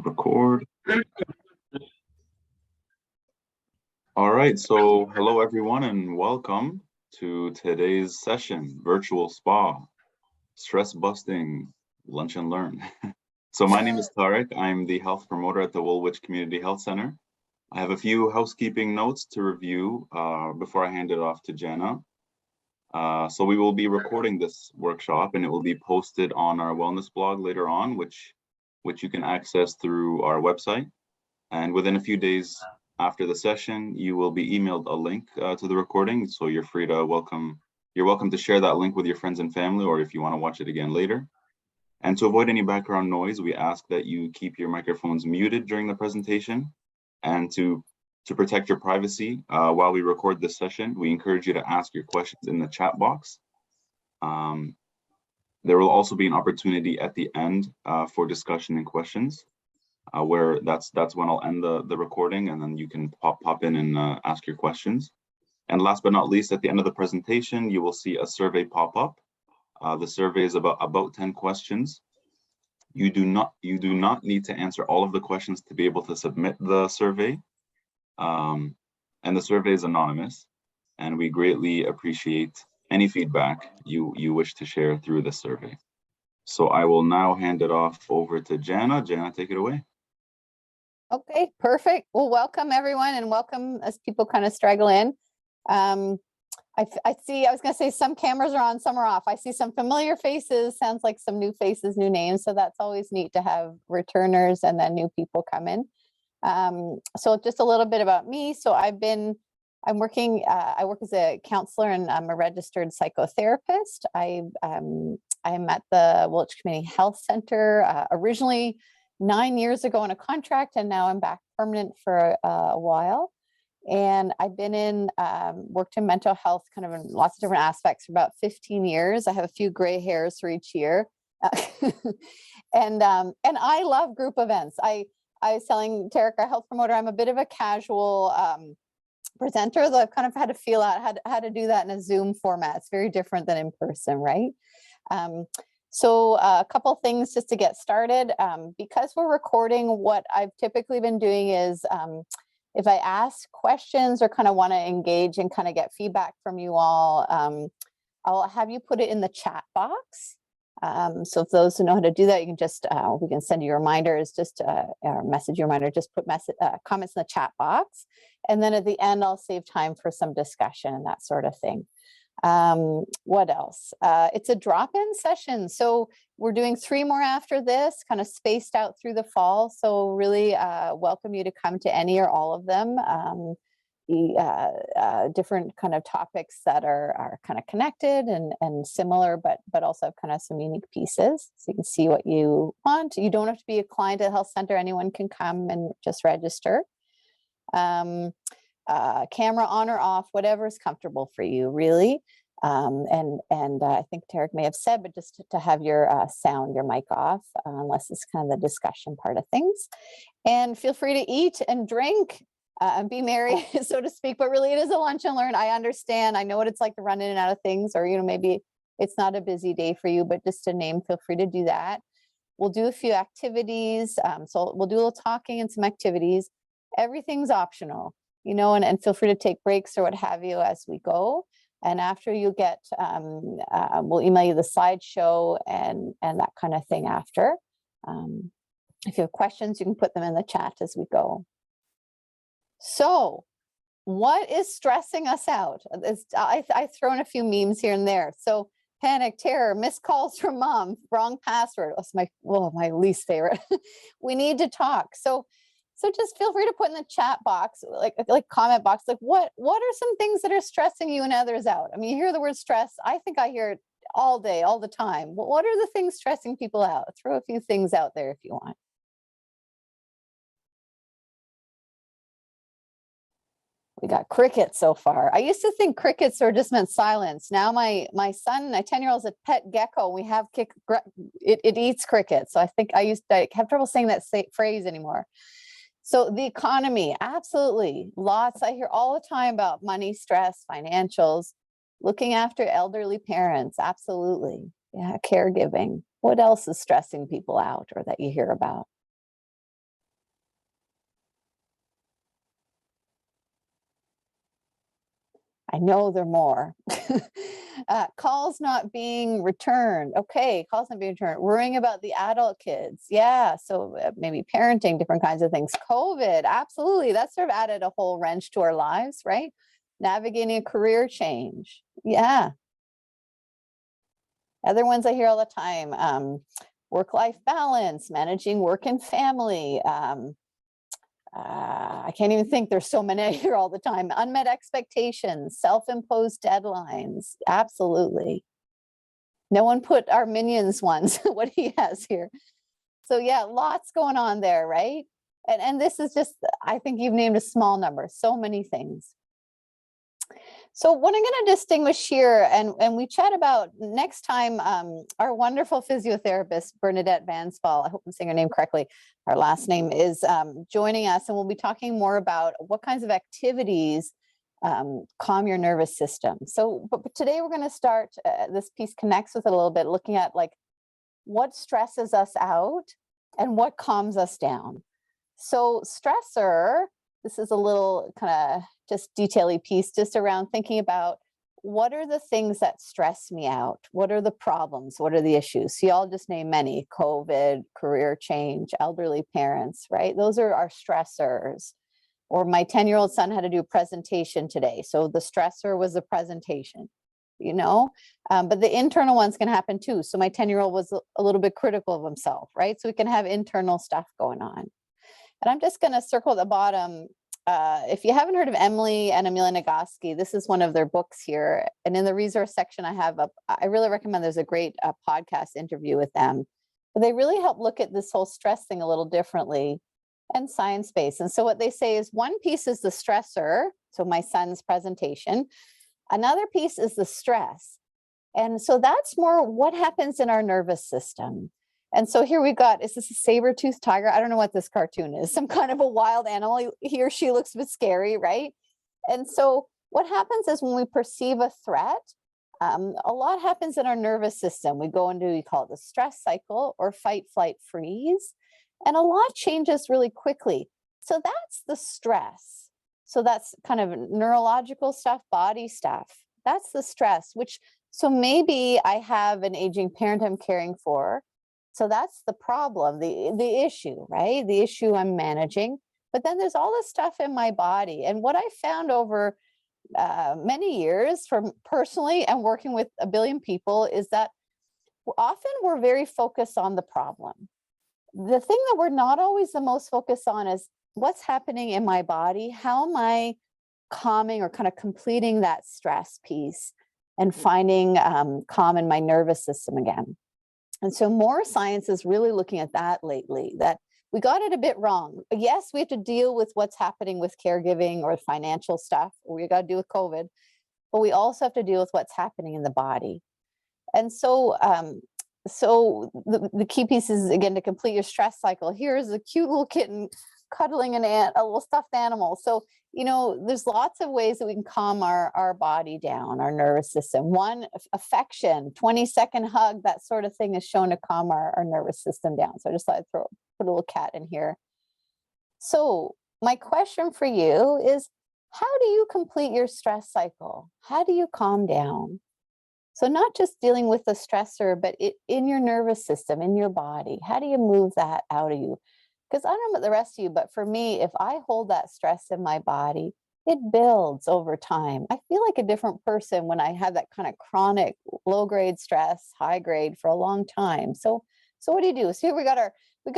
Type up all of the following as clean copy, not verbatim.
Record. All right, so hello everyone and welcome to today's session, Virtual Spa, Stress Busting, Lunch and Learn. So my name is Tarek. I'm the health promoter at the Woolwich Community Health Center. I have a few housekeeping notes to review before I hand it off to Jenna. So we will be recording this workshop and it will be posted on our wellness blog later on, which you can access through our website. And within a few days after the session, you will be emailed a link to the recording. So you're welcome to share that link with your friends and family, or if you want to watch it again later. And to avoid any background noise, we ask that you keep your microphones muted during the presentation. And to protect your privacy while we record this session, we encourage you to ask your questions in the chat box. There will also be an opportunity at the end for discussion and questions, where that's when I'll end the recording, and then you can pop in and ask your questions. And last but not least, at the end of the presentation, you will see a survey pop up. The survey is about 10 questions. You do not need to answer all of the questions to be able to submit the survey. And the survey is anonymous, and we greatly appreciate any feedback you wish to share through the survey. So I will now hand it off over to Jana. Jana, take it away. Okay, perfect. Well, welcome everyone, and welcome as people kind of straggle in. I was going to say some cameras are on, some are off. I see some familiar faces, sounds like some new faces, new names. So that's always neat to have returners and then new people come in. So just a little bit about me. So I work as a counselor and I'm a registered psychotherapist. I'm at the Woolwich Community Health Center, originally 9 years ago on a contract, and now I'm back permanent for a while. And I've been worked in mental health kind of in lots of different aspects for about 15 years. I have a few gray hairs for each year. And I love group events. I was telling Tarek, our health promoter, I'm a bit of a casual presenter, though I've kind of had to feel out how to do that in a Zoom format. It's very different than in person, right? So a couple things just to get started. Because we're recording, what I've typically been doing is if I ask questions or kind of want to engage and kind of get feedback from you all, I'll have you put it in the chat box. So if those who know how to do that, you can just, we can send you reminders, just or message you reminder, just put comments in the chat box. And then at the end, I'll save time for some discussion and that sort of thing. What else? It's a drop-in session. So we're doing 3 more after this, kind of spaced out through the fall. So really welcome you to come to any or all of them. Different kind of topics that are kind of connected and similar, but also have kind of some unique pieces. So you can see what you want. You don't have to be a client at a health center. Anyone can come and just register. Camera on or off, whatever is comfortable for you, really. And I think Tarek may have said, but just to have your sound, your mic off, unless it's kind of the discussion part of things. And feel free to eat and drink and be merry, so to speak. But really, it is a lunch and learn. I understand. I know what it's like to run in and out of things, or maybe it's not a busy day for you, but just to name, feel free to do that. We'll do a few activities. So we'll do a little talking and some activities. Everything's optional. And feel free to take breaks or what have you as we go. And after you get, we'll email you the slideshow and that kind of thing after. If you have questions, you can put them in the chat as we go. So what is stressing us out? I've thrown a few memes here and there. So panic, terror, missed calls from mom, wrong password. That's my least favorite. We need to talk. So just feel free to put in the chat box, like comment box, like what are some things that are stressing you and others out? I mean, you hear the word stress. I think I hear it all day, all the time. What are the things stressing people out? Throw a few things out there if you want. We got crickets so far. I used to think crickets just meant silence. Now my son, my 10-year-old, is a pet gecko. We have it eats crickets. So I think I have trouble saying that phrase anymore. So the economy, absolutely. Lots. I hear all the time about money, stress, financials, looking after elderly parents. Absolutely. Yeah, caregiving. What else is stressing people out or that you hear about? I know they're more. Calls not being returned. Okay, calls not being returned. Worrying about the adult kids. Yeah, so maybe parenting, different kinds of things. COVID, absolutely. That sort of added a whole wrench to our lives, right? Navigating a career change. Yeah. Other ones I hear all the time, work-life balance, managing work and family. I can't even think, there's so many I hear all the time. Unmet expectations, self-imposed deadlines. Absolutely. No one put our minions ones, what he has here. So yeah, lots going on there, right? And this is just, I think you've named a small number, so many things. So what I'm going to distinguish here, and we chat about next time, our wonderful physiotherapist, Bernadette Vansval, I hope I'm saying her name correctly, our last name, is joining us, and we'll be talking more about what kinds of activities calm your nervous system. So, but today we're going to start, this piece connects with it a little bit, looking at like what stresses us out and what calms us down. So stressor, this is a little kind of just detail-y piece just around thinking about what are the things that stress me out? What are the problems? What are the issues? So y'all just name many: COVID, career change, elderly parents, right? Those are our stressors. Or my 10-year-old son had to do a presentation today. So the stressor was the presentation, you know, but the internal ones can happen too. So my 10-year-old was a little bit critical of himself, right? So we can have internal stuff going on. And I'm just going to circle at the bottom. If you haven't heard of Emily and Amelia Nagoski, this is one of their books here. And in the resource section, I really recommend, there's a great podcast interview with them. But they really help look at this whole stress thing a little differently and science-based. And so what they say is one piece is the stressor, so my son's presentation. Another piece is the stress. And so that's more what happens in our nervous system. And so here we've got, is this a saber-toothed tiger? I don't know what this cartoon is, some kind of a wild animal. He or she looks a bit scary, right? And so what happens is when we perceive a threat, a lot happens in our nervous system. We go into, we call it the stress cycle, or fight, flight, freeze. And a lot changes really quickly. So that's the stress. So that's kind of neurological stuff, body stuff. That's the stress, so maybe I have an aging parent I'm caring for. So that's the problem, the issue, right? The issue I'm managing. But then there's all this stuff in my body. And what I found over many years, from personally and working with a billion people, is that often we're very focused on the problem. The thing that we're not always the most focused on is what's happening in my body. How am I calming or kind of completing that stress piece and finding calm in my nervous system again? And so more science is really looking at that lately, that we got it a bit wrong. Yes, we have to deal with what's happening with caregiving or financial stuff, or we got to deal with COVID, but we also have to deal with what's happening in the body. And so, the key piece is, again, to complete your stress cycle. Here's a cute little kitten cuddling a little stuffed animal. So, you know, there's lots of ways that we can calm our body down, our nervous system. One, affection, 20-second hug, that sort of thing is shown to calm our nervous system down. So I just thought I'd put a little cat in here. So my question for you is, how do you complete your stress cycle? How do you calm down? So not just dealing with the stressor, but in your nervous system, in your body. How do you move that out of you? Because I don't know about the rest of you, but for me, if I hold that stress in my body, it builds over time. I feel like a different person when I have that kind of chronic low-grade stress, high grade for a long time. So what do you do? So here we got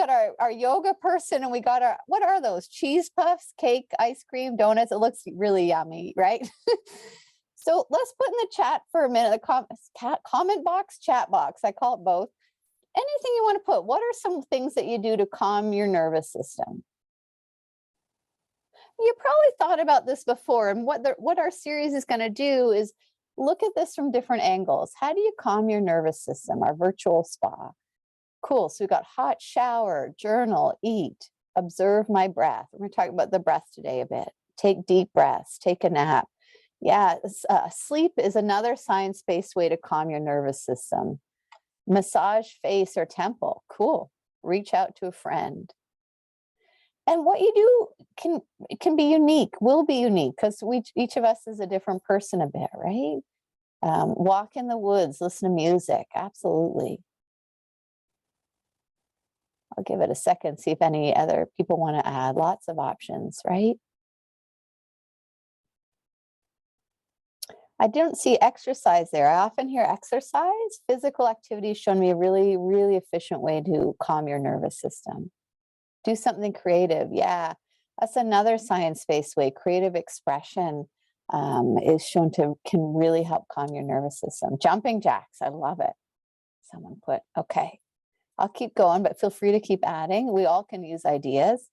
our yoga person, and we got our, what are those? Cheese puffs, cake, ice cream, donuts. It looks really yummy, right? So let's put in the chat for a minute, the comment box, chat box, I call it both. Anything you want to put. What are some things that you do to calm your nervous system? You probably thought about this before, and what our series is going to do is look at this from different angles. How do you calm your nervous system? Our virtual spa. Cool. So we've got hot shower, journal, eat, observe my breath. We're going to talk about the breath today a bit. Take deep breaths, take a nap. Yeah, sleep is another science-based way to calm your nervous system. Massage face or temple. Cool. Reach out to a friend. And what you do can be unique, will be unique, because each of us is a different person a bit, right? Walk in the woods, listen to music, absolutely. I'll give it a second, see if any other people want to add. Lots of options, right? I don't see exercise there. I often hear exercise. Physical activity has shown me a really, really efficient way to calm your nervous system. Do something creative. Yeah, that's another science-based way. Creative expression is shown to can really help calm your nervous system. Jumping jacks, I love it. Someone put, okay. I'll keep going, but feel free to keep adding. We all can use ideas.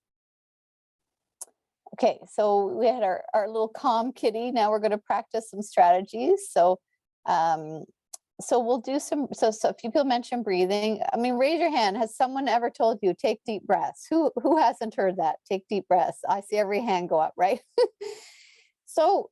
Okay, so we had our little calm kitty. Now we're going to practice some strategies. So we'll do so a few people mentioned breathing. I mean, raise your hand. Has someone ever told you take deep breaths? Who hasn't heard that? Take deep breaths. I see every hand go up, right? So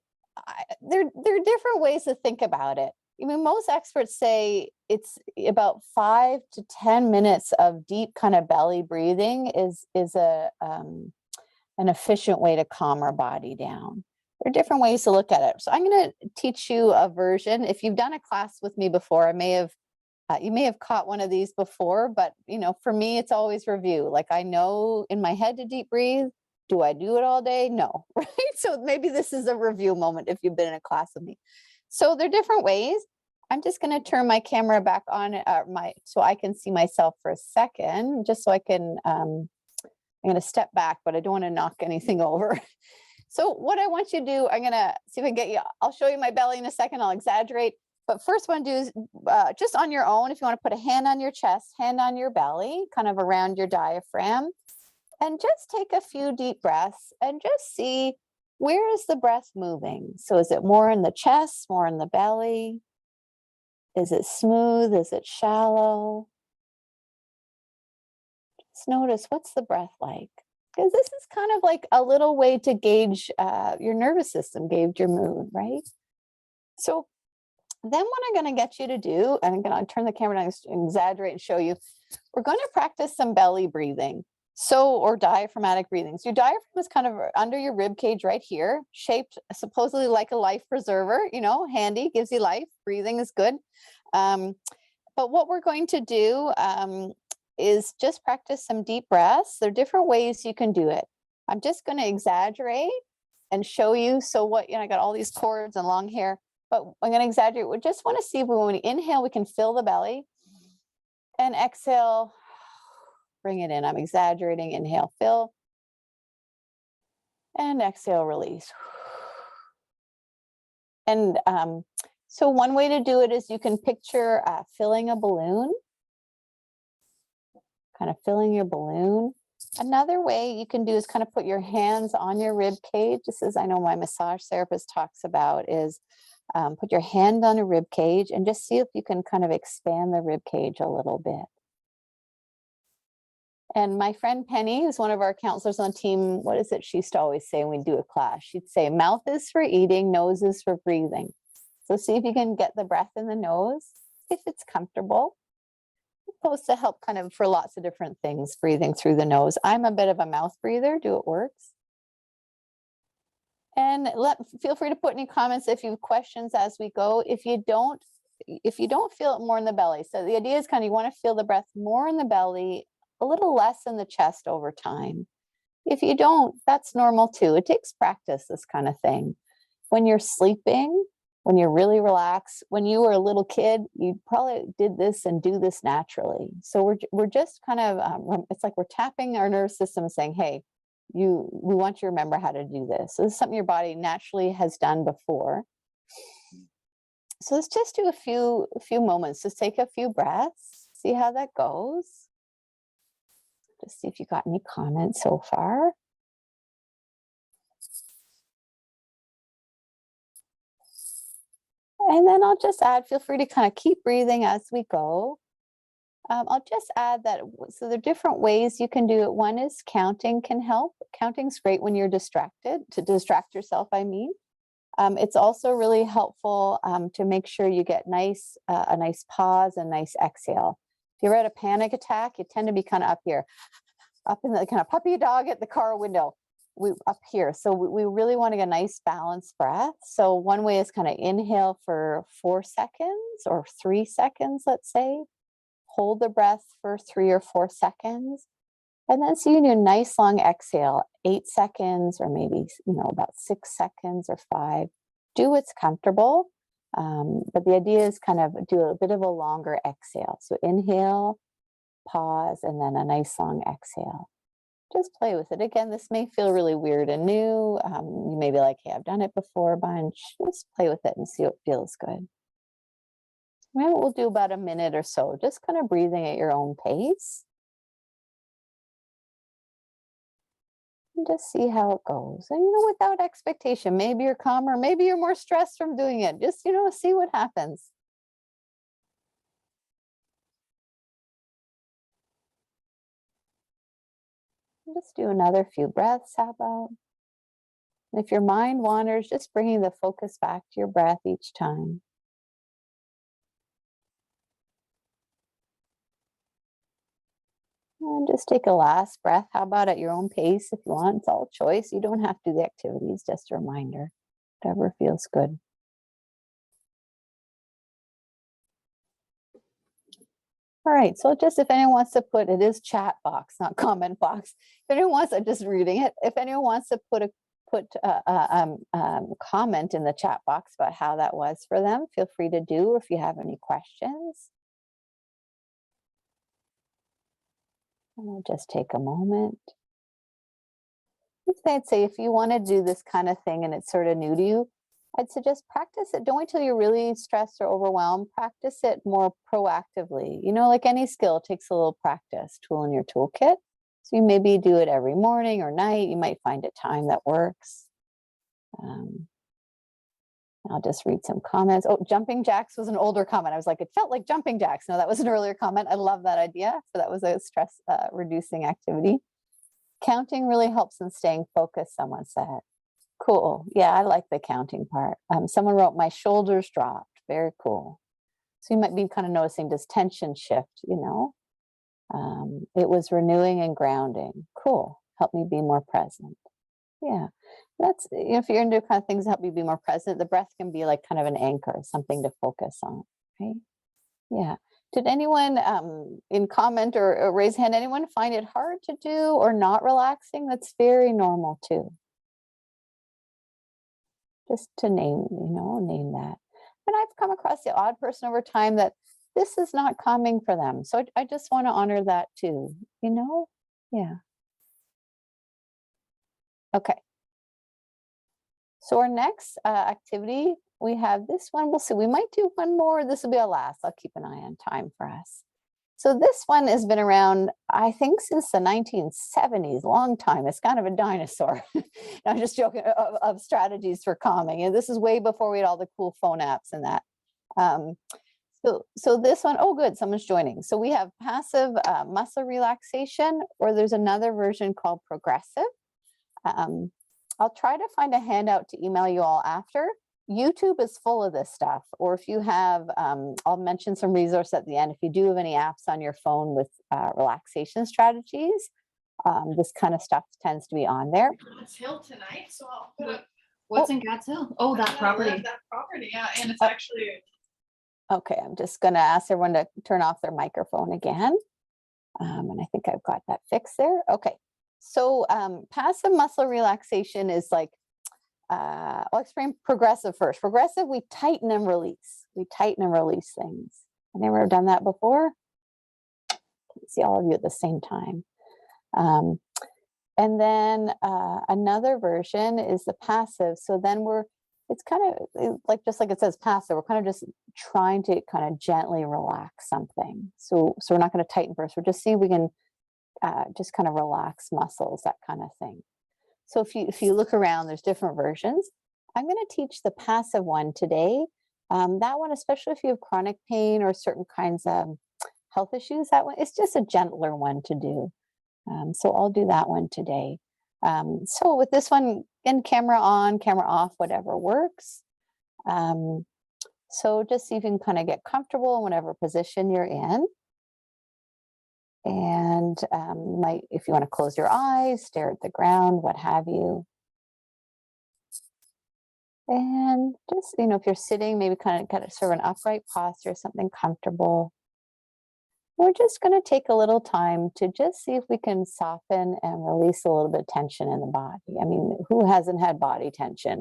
there are different ways to think about it. I mean, most experts say it's about 5 to 10 minutes of deep kind of belly breathing is an efficient way to calm our body down. There are different ways to look at it. So I'm going to teach you a version. If you've done a class with me before, you may have caught one of these before, but for me, it's always review. Like I know in my head to deep breathe. Do I do it all day? No, right? So maybe this is a review moment if you've been in a class with me. So there are different ways. I'm just going to turn my camera back on so I can see myself for a second, just so I can. I'm going to step back, but I don't want to knock anything over. So what I want you to do, I'm going to see if I can get you. I'll show you my belly in a second. I'll exaggerate. But first, what I want to do is just on your own. If you want to put a hand on your chest, hand on your belly, kind of around your diaphragm. And just take a few deep breaths and just see, where is the breath moving? So is it more in the chest, more in the belly? Is it smooth? Is it shallow? Just notice, what's the breath like? Because this is kind of like a little way to gauge your nervous system, gauge your mood, right? So then what I'm going to get you to do, and I'm going to turn the camera down and exaggerate and show you, we're going to practice some belly breathing. Or diaphragmatic breathing. So your diaphragm is kind of under your rib cage right here, shaped supposedly like a life preserver, handy, gives you life. Breathing is good. But what we're going to do is just practice some deep breaths. There are different ways you can do it. I'm just going to exaggerate and show you. So I got all these cords and long hair, but I'm going to exaggerate. We just want to see if when we inhale, we can fill the belly, and exhale, bring it in. I'm exaggerating. Inhale, fill. And exhale, release. And so one way to do it is you can picture filling a balloon. Kind of filling your balloon. Another way you can do is kind of put your hands on your rib cage. This is, I know my massage therapist talks about, is put your hand on a rib cage and just see if you can kind of expand the rib cage a little bit. And my friend Penny, who's one of our counselors on the team, what is it she used to always say when we do a class? She'd say, mouth is for eating, nose is for breathing. So see if you can get the breath in the nose, if it's comfortable. It's supposed to help kind of for lots of different things, breathing through the nose. I'm a bit of a mouth breather. Do it works. And feel free to put any comments if you have questions as we go. If you don't feel it more in the belly. So the idea is kind of you want to feel the breath more in the belly, a little less in the chest over time. If you don't, that's normal too. It takes practice, this kind of thing. When you're sleeping, when you're really relaxed, when you were a little kid, you probably did this and do this naturally. So we're just kind of, it's like we're tapping our nervous system saying, hey, we want you to remember how to do this. So this is something your body naturally has done before. So let's just do a few moments. Just take a few breaths, see how that goes. Just see if you got any comments so far. And then I'll just add, feel free to kind of keep breathing as we go. I'll just add that, so there are different ways you can do it. One is counting can help. Counting's great when you're distracted, to distract yourself, I mean. It's also really helpful to make sure you get a nice pause and nice exhale. If you're at a panic attack, you tend to be kind of up here. up in the kind of puppy dog at the car window. We up here. So we really want to get a nice balanced breath. So one way is kind of inhale for 4 seconds or 3 seconds, let's say. Hold the breath for 3 or 4 seconds. And then so you do a nice long exhale, 8 seconds or maybe, about 6 seconds or 5. Do what's comfortable. But the idea is kind of do a bit of a longer exhale. So inhale, pause, and then a nice long exhale. Just play with it. Again, this may feel really weird and new. You may be like, hey, I've done it before a bunch. Just play with it and see what feels good. Maybe we'll do about a minute or so, just kind of breathing at your own pace. And just see how it goes. And, without expectation, maybe you're calmer, maybe you're more stressed from doing it. Just, see what happens. Just do another few breaths. How about? And if your mind wanders, just bringing the focus back to your breath each time. And just take a last breath. How about at your own pace if you want? It's all choice. You don't have to do the activities, just a reminder. Whatever feels good. All right, so just if anyone wants to put, it is chat box, not comment box. If anyone wants, I'm just reading it. If anyone wants to put a comment in the chat box about how that was for them, feel free to do, or if you have any questions. And we'll just take a moment. I'd say if you want to do this kind of thing and it's sort of new to you, I'd suggest practice it. Don't wait till you're really stressed or overwhelmed. Practice it more proactively. Like any skill, it takes a little practice, tool in your toolkit. So you maybe do it every morning or night. You might find a time that works. I'll just read some comments. Oh, jumping jacks was an older comment. I was like, it felt like jumping jacks. No, that was an earlier comment. I love that idea. So that was a stress reducing activity. Counting really helps in staying focused, someone said. Cool. Yeah, I like the counting part. Someone wrote, my shoulders dropped. Very cool. So you might be kind of noticing, does tension shift, it was renewing and grounding. Cool. Help me be more present. Yeah. That's, if you're into kind of things that help you be more present, the breath can be like kind of an anchor, something to focus on, right? Yeah. Did anyone in comment or raise hand, anyone find it hard to do or not relaxing? That's very normal too. Just to name that. And I've come across the odd person over time that this is not calming for them. So I just want to honor that too, Yeah. Okay. So our next activity, we have this one. We'll see. We might do one more. This will be our last. I'll keep an eye on time for us. So this one has been around, I think, since the 1970s, long time. It's kind of a dinosaur. I'm just joking, of strategies for calming. And this is way before we had all the cool phone apps and that. So this one, oh good, someone's joining. So we have passive muscle relaxation, or there's another version called progressive. I'll try to find a handout to email you all after. YouTube is full of this stuff, or if you have, I'll mention some resources at the end. If you do have any apps on your phone with relaxation strategies, this kind of stuff tends to be on there. It's Hill tonight, so I'll put up. What's in God's Hill? Oh, that property. That property, yeah, and it's actually. Okay, I'm just going to ask everyone to turn off their microphone again. And I think I've got that fixed there. Okay, so passive muscle relaxation is like, I'll explain progressive first. Progressive, we tighten and release. We tighten and release things. Have you ever done that before? I can see all of you at the same time. And then another version is the passive. So then it's kind of like, just like it says passive, we're kind of just trying to kind of gently relax something. So we're not going to tighten first. We're just see if we can just kind of relax muscles, that kind of thing. So if you look around, there's different versions. I'm going to teach the passive one today. That one, especially if you have chronic pain or certain kinds of health issues, that one, it's just a gentler one to do. So I'll do that one today. So with this one, again, camera on, camera off, whatever works. So just so you can kind of get comfortable in whatever position you're in. And if you want to close your eyes, stare at the ground, what have you. And just, if you're sitting, maybe kind of get sort of an upright posture, something comfortable. We're just going to take a little time to just see if we can soften and release a little bit of tension in the body. I mean, who hasn't had body tension?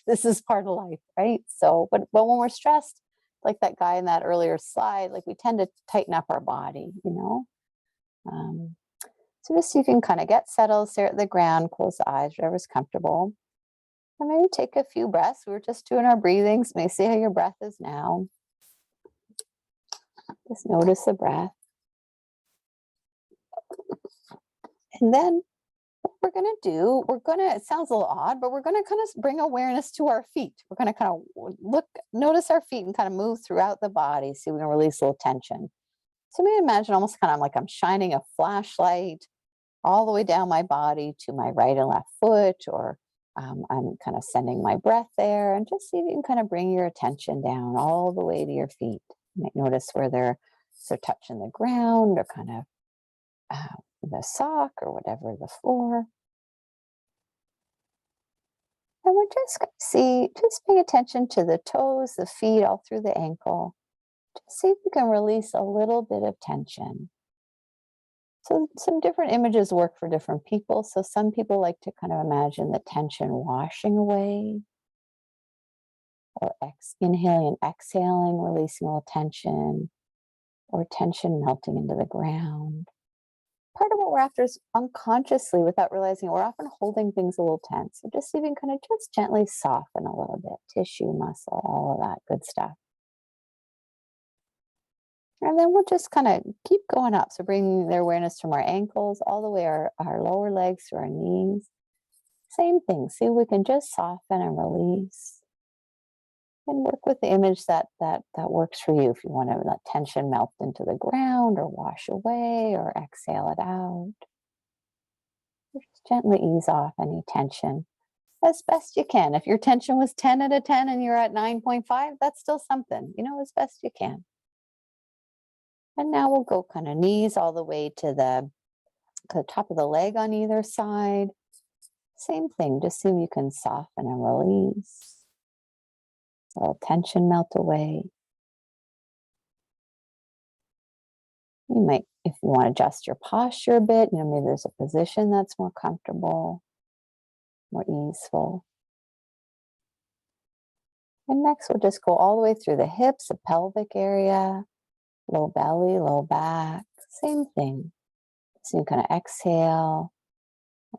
This is part of life, right? So, but when we're stressed, like that guy in that earlier slide, like we tend to tighten up our body, So just so you can kind of get settled, stare at the ground, close the eyes, whatever's comfortable. And maybe take a few breaths. We were just doing our breathings. Maybe see how your breath is now. Just notice the breath. And then what we're going to do, it sounds a little odd, but we're going to kind of bring awareness to our feet. We're going to kind of notice our feet and kind of move throughout the body. So we're going to release a little tension. So maybe imagine almost kind of like I'm shining a flashlight all the way down my body to my right and left foot, or I'm kind of sending my breath there, and just see if you can kind of bring your attention down all the way to your feet. You might notice where they're touching the ground, or kind of the sock or whatever, the floor. And we're just going to just pay attention to the toes, the feet, all through the ankle. Just see if you can release a little bit of tension. So some different images work for different people. So some people like to kind of imagine the tension washing away, or inhaling and exhaling, releasing a little tension, or tension melting into the ground. Part of what we're after is unconsciously, without realizing it, we're often holding things a little tense. So just see if you can kind of just gently soften a little bit, tissue, muscle, all of that good stuff. And then we'll just kind of keep going up. So bringing the awareness from our ankles all the way our lower legs to our knees. Same thing. See if we can just soften and release. And work with the image that works for you. If you want to let tension melt into the ground, or wash away, or exhale it out. Just gently ease off any tension as best you can. If your tension was 10 out of 10 and you're at 9.5, that's still something, as best you can. And now we'll go kind of knees all the way to the top of the leg on either side. Same thing, just see if you can soften and release. A little tension melt away. You might, if you want to adjust your posture a bit, maybe there's a position that's more comfortable, more easeful. And next we'll just go all the way through the hips, the pelvic area, low belly, low back. Same thing. So you kind of exhale,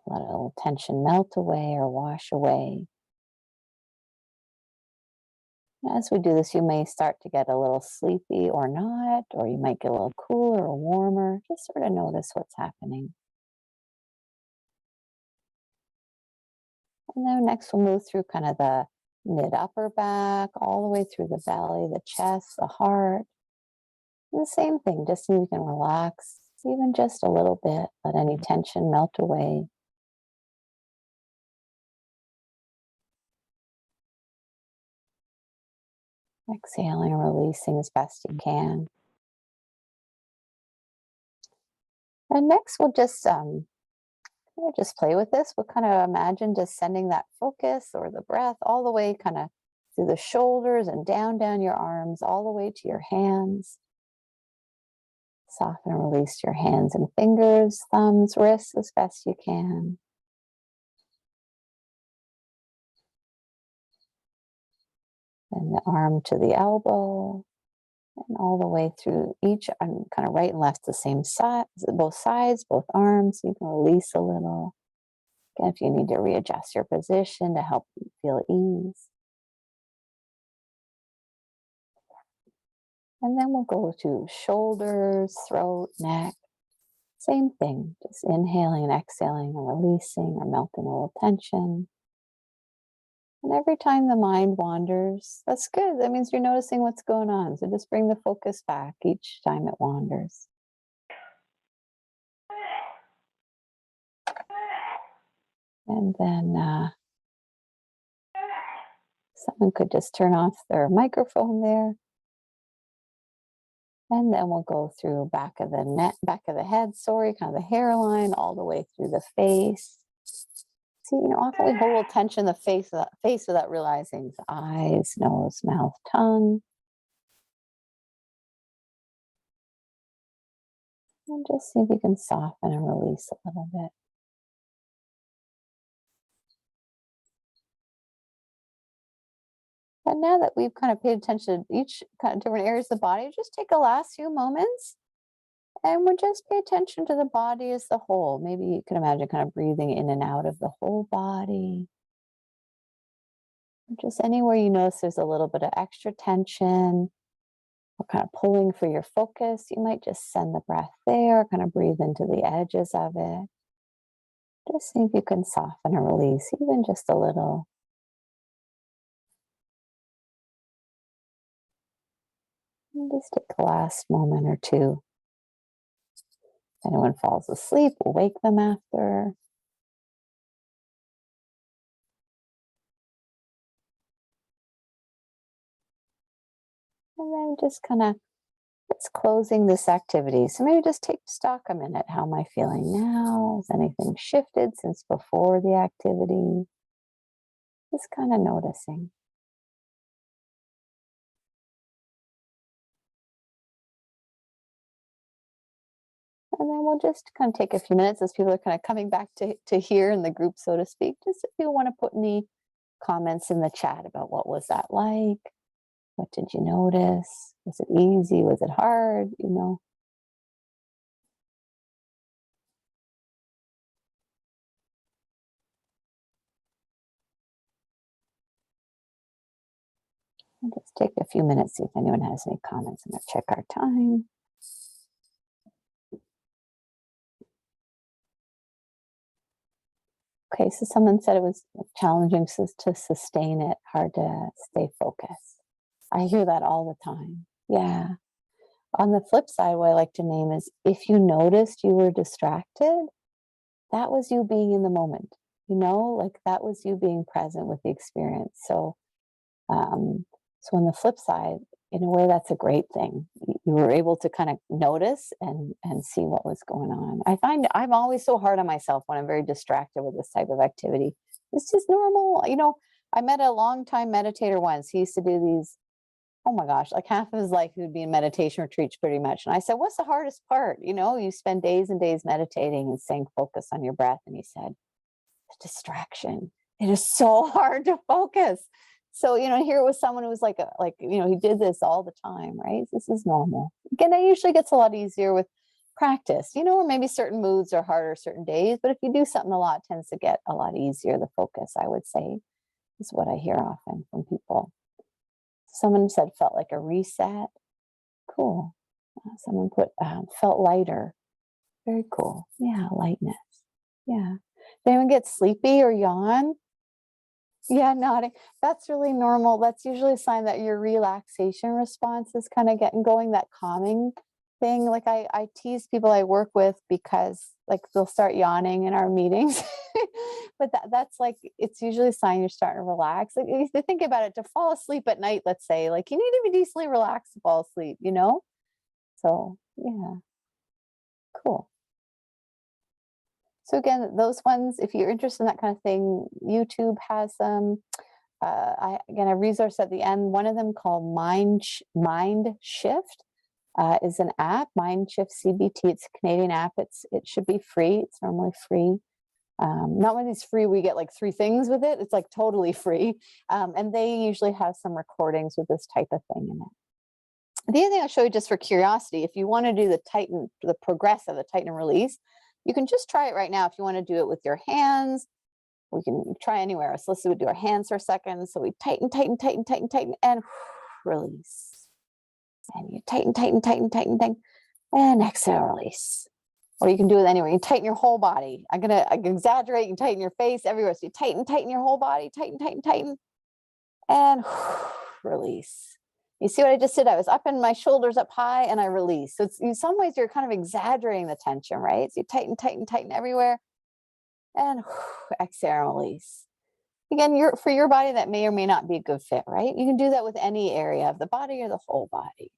let a little tension melt away or wash away. As we do this, you may start to get a little sleepy or not, or you might get a little cooler or warmer. Just sort of notice what's happening. And then next we'll move through kind of the mid-upper back, all the way through the belly, the chest, the heart. And the same thing, just so you can relax, even just a little bit. Let any tension melt away. Exhaling and releasing as best you can. And next we'll just play with this. We'll kind of imagine just sending that focus or the breath all the way kind of through the shoulders and down your arms, all the way to your hands. Soften and release your hands and fingers, thumbs, wrists as best you can. And the arm to the elbow, and all the way through each, kind of right and left, the same side, both sides, both arms. You can release a little. Again, if you need to readjust your position to help you feel ease. And then we'll go to shoulders, throat, neck. Same thing, just inhaling and exhaling and releasing or melting a little tension. And every time the mind wanders, that's good. That means you're noticing what's going on. So just bring the focus back each time it wanders. And then someone could just turn off their microphone there. And then we'll go through back of the neck, back of the head, sorry, kind of the hairline, all the way through the face. See, often we hold a little tension in the face without realizing it's eyes, nose, mouth, tongue. And just see if you can soften and release a little bit. And now that we've kind of paid attention to each kind of different areas of the body, just take a last few moments and we'll just pay attention to the body as the whole. Maybe you can imagine kind of breathing in and out of the whole body. Just anywhere you notice there's a little bit of extra tension or kind of pulling for your focus, you might just send the breath there, kind of breathe into the edges of it. Just see if you can soften or release, even just a little. And just take the last moment or two. If anyone falls asleep, we'll wake them after. And then just kind of, it's closing this activity. So maybe just take stock a minute. How am I feeling now? Has anything shifted since before the activity? Just kind of noticing. And then we'll just kind of take a few minutes as people are kind of coming back to here in the group, so to speak. Just if you want to put any comments in the chat about what was that like? What did you notice? Was it easy? Was it hard? We'll just take a few minutes, see if anyone has any comments. I'm going to check our time. Okay, so someone said it was challenging to sustain it, hard to stay focused. I hear that all the time. Yeah. On the flip side, what I like to name is if you noticed you were distracted, that was you being in the moment, like that was you being present with the experience. So, so on the flip side, in a way, that's a great thing. You were able to kind of notice and see what was going on. I find I'm always so hard on myself when I'm very distracted with this type of activity. It's just normal. I met a longtime meditator once. He used to do these, oh my gosh, like half of his life he would be in meditation retreats pretty much. And I said, what's the hardest part? You spend days and days meditating and staying focused on your breath. And he said, distraction. It is so hard to focus. So, here was someone who was like, he did this all the time, right? This is normal. Again, it usually gets a lot easier with practice, or maybe certain moods are harder certain days. But if you do something a lot, it tends to get a lot easier. The focus, I would say, is what I hear often from people. Someone said felt like a reset. Cool. Someone put felt lighter. Very cool. Yeah, lightness. Yeah. Did anyone get sleepy or yawn? Yeah, nodding. That's really normal. That's usually a sign that your relaxation response is kind of getting going, that calming thing. Like I tease people I work with because like they'll start yawning in our meetings. But that's like, it's usually a sign you're starting to relax. Like if you think about it, to fall asleep at night, let's say, like you need to be decently relaxed to fall asleep, So yeah, cool. So again, those ones, if you're interested in that kind of thing, YouTube has them. A resource at the end. One of them called Mind Shift is an app. Mind Shift CBT. It's a Canadian app. It should be free. It's normally free. Not when it's free, we get like 3 things with it. It's like totally free. And they usually have some recordings with this type of thing in it. The other thing I'll show you just for curiosity, if you want to do the progressive, the tighten and release, you can just try it right now. If you want to do it with your hands, we can try anywhere. So let's do our hands for a second. So we tighten, tighten, tighten, tighten, tighten, and release. And you tighten, tighten, tighten, tighten, tighten, and exhale, release. Or you can do it anywhere. You tighten your whole body. I can exaggerate. You can tighten your face everywhere. So you tighten, tighten your whole body. Tighten, tighten, tighten, and release. You see what I just did? I was up in my shoulders up high and I release. So it's in some ways you're kind of exaggerating the tension, right? So you tighten, tighten, tighten everywhere, and exhale, release. Again, for your body, that may or may not be a good fit, right? You can do that with any area of the body or the whole body.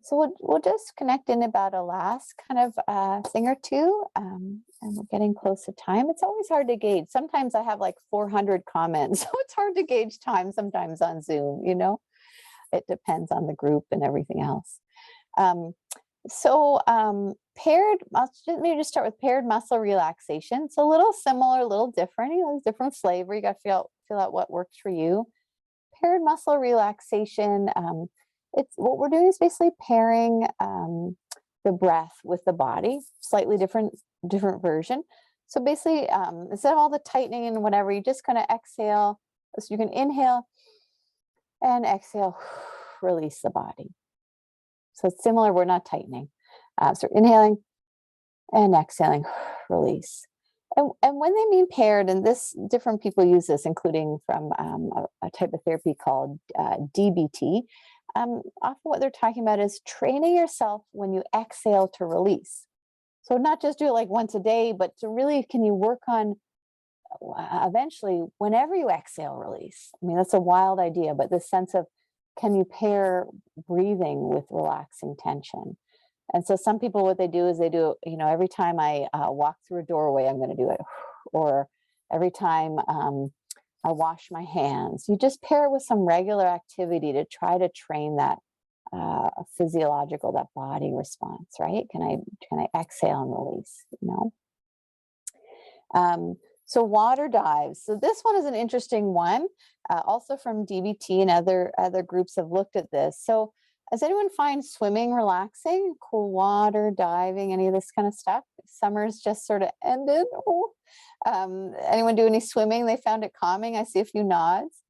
So we'll just connect in about a last kind of thing or two, and we're getting close to time. It's always hard to gauge. Sometimes I have like 400 comments, so it's hard to gauge time sometimes on Zoom, you know? It depends on the group and everything else. Paired, maybe just start with paired muscle relaxation. It's a little similar, a little different, you know, there's different flavor. You got to feel out what works for you. Paired muscle relaxation, it's what we're doing is basically pairing the breath with the body, slightly different version. So basically, instead of all the tightening and whatever, you just kind of exhale. So you can inhale and exhale, release the body. So it's similar, we're not tightening. So inhaling and exhaling, release. And when they mean paired, and this different people use this, including from a type of therapy called DBT. Often what they're talking about is training yourself when you exhale to release. So not just do it like once a day, but to really, can you work on eventually whenever you exhale, release. I mean, that's a wild idea, but this sense of, can you pair breathing with relaxing tension? And so some people, what they do is they do, you know, every time I walk through a doorway, I'm going to do it. Or every time I wash my hands, you just pair it with some regular activity to try to train that physiological, that body response, right? Can I exhale and release, you know? So water dives. So this one is an interesting one, also from DBT, and other groups have looked at this. So does anyone find swimming relaxing? Cool water, diving, any of this kind of stuff? Summer's just sort of ended. Anyone do any swimming? They found it calming. I see a few nods.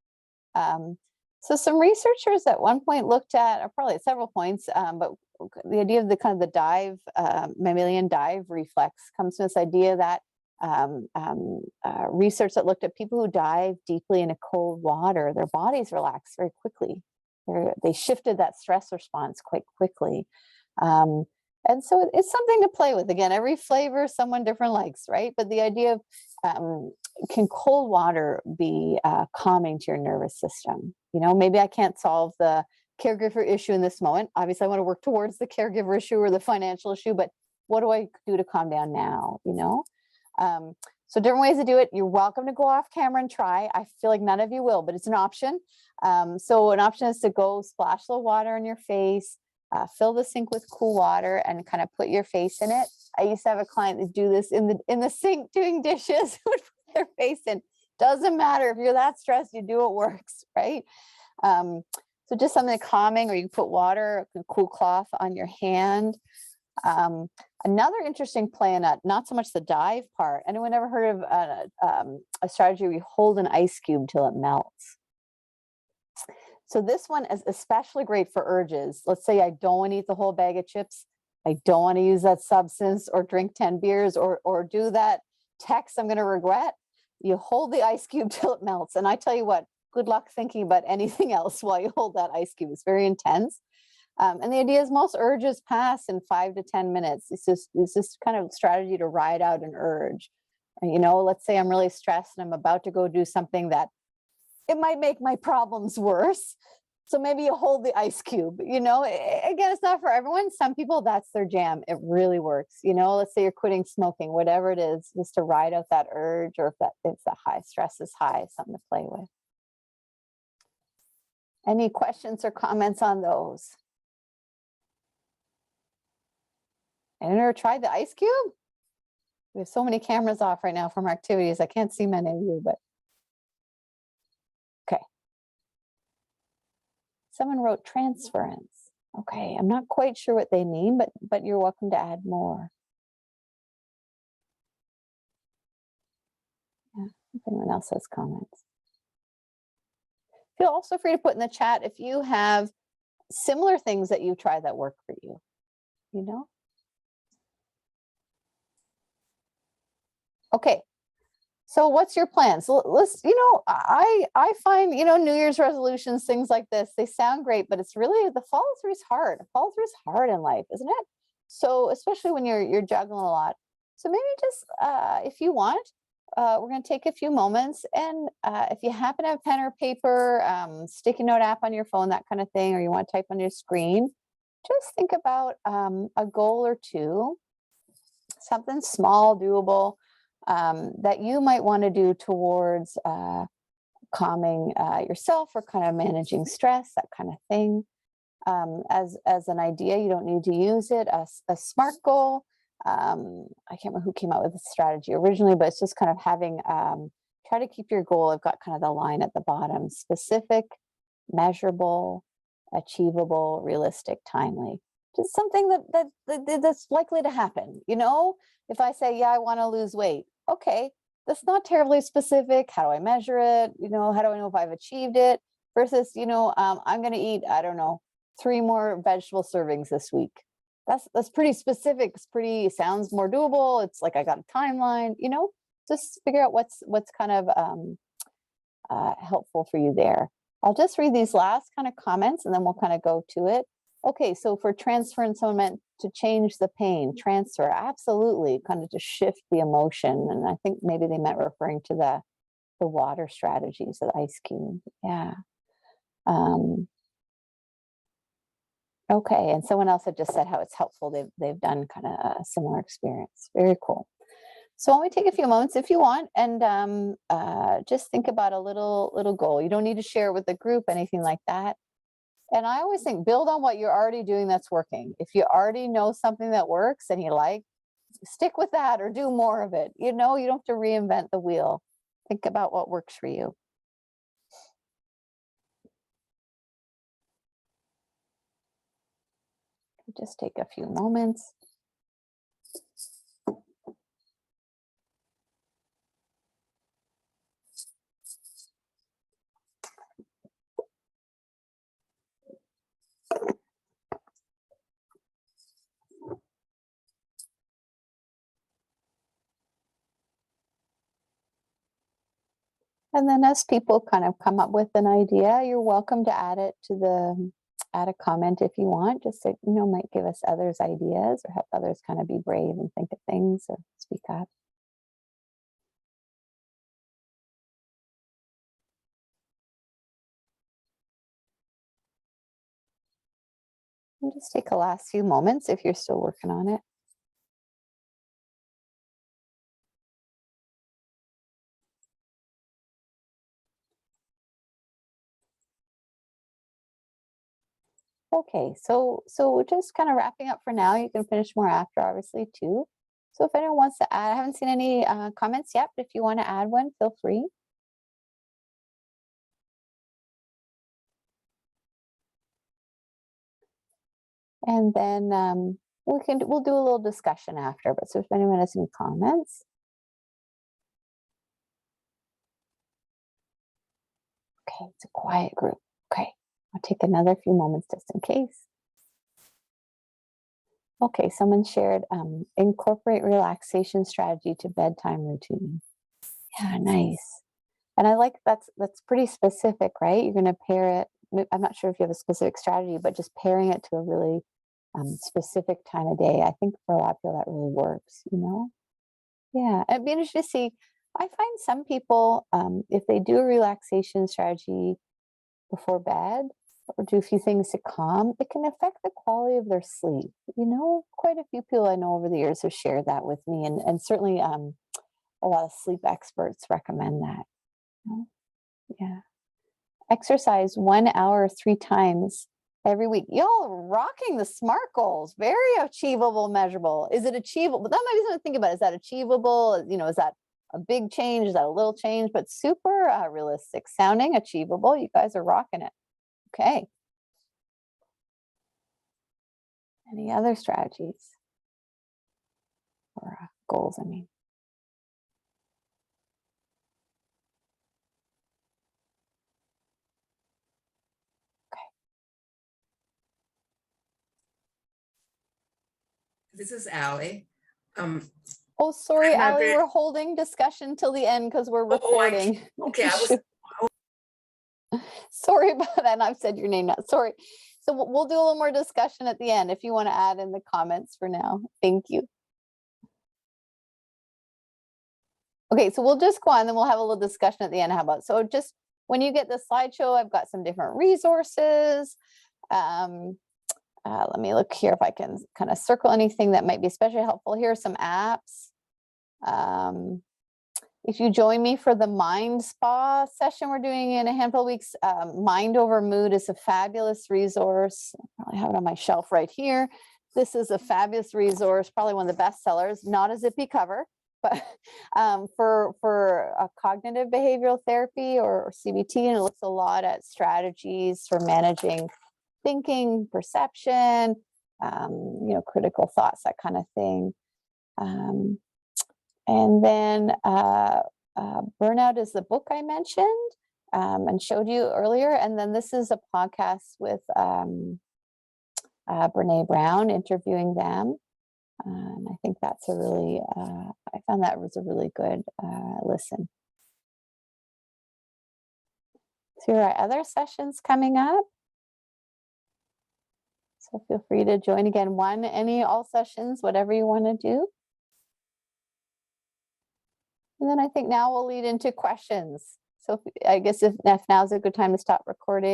So some researchers at one point looked at, or probably at several points, but the idea of the kind of the dive, mammalian dive reflex comes from this idea that research that looked at people who dive deeply in a cold water, their bodies relax very quickly. They shifted that stress response quite quickly. And so it's something to play with. Again, every flavor someone different likes, right? But the idea of can cold water be calming to your nervous system? You know, maybe I can't solve the caregiver issue in this moment. Obviously, I want to work towards the caregiver issue or the financial issue, but what do I do to calm down now, you know? So different ways to do it. You're welcome to go off camera and try. I feel like none of you will, but it's an option. So an option is to go splash a little water in your face, fill the sink with cool water, and kind of put your face in it. I used to have a client that do this in the sink doing dishes, would put their face in. Doesn't matter if you're that stressed, you do, it works, right? So just something calming, or you put water, a cool cloth on your hand. Another interesting play in not so much the dive part. Anyone ever heard of a strategy where you hold an ice cube till it melts? So this one is especially great for urges. Let's say I don't want to eat the whole bag of chips. I don't want to use that substance or drink 10 beers or do that text I'm going to regret. You hold the ice cube till it melts. And I tell you what, good luck thinking about anything else while you hold that ice cube. It's very intense. And the idea is most urges pass in 5 to 10 minutes. It's just kind of strategy to ride out an urge. You know, let's say I'm really stressed and I'm about to go do something that it might make my problems worse. So maybe you hold the ice cube, you know, again, it's not for everyone. Some people, that's their jam. It really works. You know, let's say you're quitting smoking, whatever it is, just to ride out that urge, or if the high stress is high, something to play with. Any questions or comments on those? Anyone ever tried the ice cube? We have so many cameras off right now from our activities. I can't see many of you, but okay. Someone wrote transference. Okay, I'm not quite sure what they mean, but you're welcome to add more. Yeah, if anyone else has comments. Feel also free to put in the chat if you have similar things that you try that work for you, you know? Okay, so what's your plan? So let's, you know, I find, you know, New Year's resolutions, things like this, they sound great, but it's really, the follow through is hard. Follow through is hard in life, isn't it? So especially when you're juggling a lot. So maybe just, if you want, we're going to take a few moments, and if you happen to have pen or paper, sticky note app on your phone, that kind of thing, or you want to type on your screen, just think about a goal or two, something small, doable, that you might want to do towards calming yourself or kind of managing stress, that kind of thing. As an idea, you don't need to use it as a SMART goal. I can't remember who came out with the strategy originally, but it's just kind of having try to keep your goal. I've got kind of the line at the bottom: specific, measurable, achievable, realistic, timely. Just something that's likely to happen. You know, if I say, yeah, I want to lose weight, okay, that's not terribly specific. How do I measure it? You know, how do I know if I've achieved it? Versus, I'm going to eat, I don't know, 3 more vegetable servings this week. That's pretty specific. It's pretty, sounds more doable. It's like I got a timeline. Just figure out what's kind of helpful for you there. I'll just read these last kind of comments and then we'll kind of go to it. Okay, so for transference, someone meant to change the pain. Transfer, absolutely, kind of to shift the emotion. And I think maybe they meant referring to the water strategies, the ice cube. Yeah. Okay, and someone else had just said how it's helpful. They've done kind of a similar experience. Very cool. So why don't we take a few moments if you want, and just think about a little goal. You don't need to share it with the group, anything like that. And I always think build on what you're already doing that's working. If you already know something that works and you like, stick with that or do more of it. You don't have to reinvent the wheel. Think about what works for you. Just take a few moments. And then as people kind of come up with an idea, you're welcome to add a comment if you want, just to, might give us others ideas or help others kind of be brave and think of things or speak up. And just take a last few moments if you're still working on it. Okay, so just kind of wrapping up for now. You can finish more after, obviously, too. So if anyone wants to add, I haven't seen any comments yet, but if you want to add one, feel free. And then we'll do a little discussion after. But so if anyone has any comments. Okay, it's a quiet group. Okay, I'll take another few moments just in case. Okay, someone shared incorporate relaxation strategy to bedtime routine. Yeah, nice. And I like that's pretty specific, right? You're going to pair it. I'm not sure if you have a specific strategy, but just pairing it to a really specific time of day. I think for a lot of people that really works. Yeah, it'd be interesting to see. I find some people, if they do a relaxation strategy before bed or do a few things to calm, it can affect the quality of their sleep. Quite a few people I know over the years have shared that with me, and certainly a lot of sleep experts recommend that. Yeah. Exercise 1 hour 3 times every week. Y'all are rocking the SMART goals. Very achievable, measurable. Is it achievable? But that might be something to think about. Is that achievable? Is that a big change? Is that a little change? But super realistic sounding, achievable. You guys are rocking it. Okay. Any other strategies or goals, I mean? This is Allie. Oh, sorry, I'm not Allie, very- we're holding discussion till the end because we're recording. Okay, I was. Sorry about that. And I've said your name now. Sorry. So we'll do a little more discussion at the end if you want to add in the comments for now. Thank you. Okay, so we'll just go on, then we'll have a little discussion at the end. How about, so just when you get the slideshow, I've got some different resources. Let me look here if I can kind of circle anything that might be especially helpful. Here are some apps. If you join me for the Mind Spa session we're doing in a handful of weeks, Mind Over Mood is a fabulous resource. I have it on my shelf right here. This is a fabulous resource, probably one of the best sellers, not a zippy cover, but for cognitive behavioral therapy or CBT, and it looks a lot at strategies for managing thinking, perception, critical thoughts, that kind of thing. And then Burnout is the book I mentioned and showed you earlier. And then this is a podcast with Brene Brown, interviewing them. And I think that's a really, I found that was a really good listen. So here are other sessions coming up. So feel free to join again, all sessions, whatever you want to do. And then I think now we'll lead into questions. So I guess if now's a good time to stop recording.